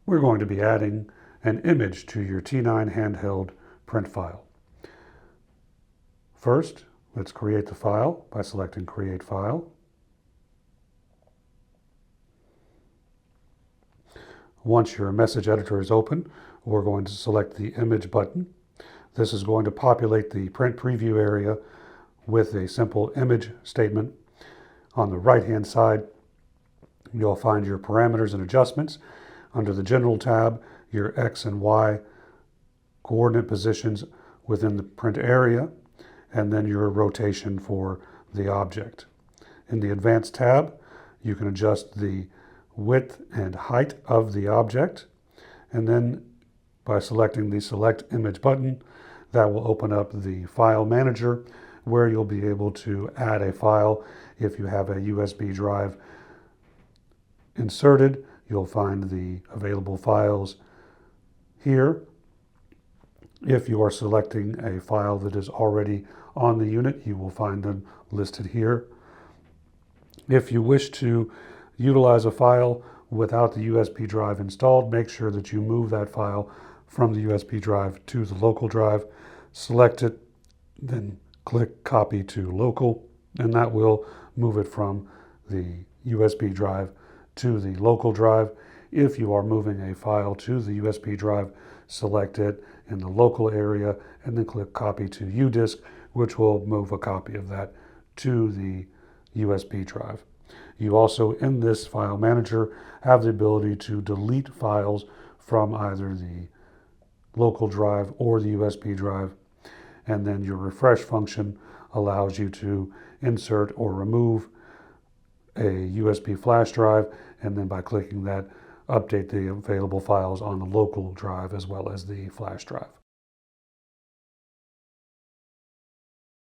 we're going to be adding an image to your T9 handheld print file. First, let's create the file by selecting Create File. Once your message editor is open, we're going to select the Image button. This is going to populate the print preview area with a simple image statement. On the right-hand side, you'll find your parameters and adjustments. Under the General tab, your X and Y coordinate positions within the print area, and then your rotation for the object. In the Advanced tab, you can adjust the width and height of the object, and then by selecting the Select Image button, that will open up the File Manager, where you'll be able to add a file. If you have a USB drive inserted, you'll find the available files here. If you are selecting a file that is already on the unit, you will find them listed here. If you wish to utilize a file without the USB drive installed, make sure that you move that file from the USB drive to the local drive. Select it, then click Copy to Local, and that will move it from the USB drive to the local drive. If you are moving a file to the USB drive, select it in the local area and then click Copy to U-Disk, which will move a copy of that to the USB drive. You also, in this file manager, have the ability to delete files from either the local drive or the USB drive, and then your refresh function allows you to insert or remove a USB flash drive, and then by clicking that, update the available files on the local drive as well as the flash drive.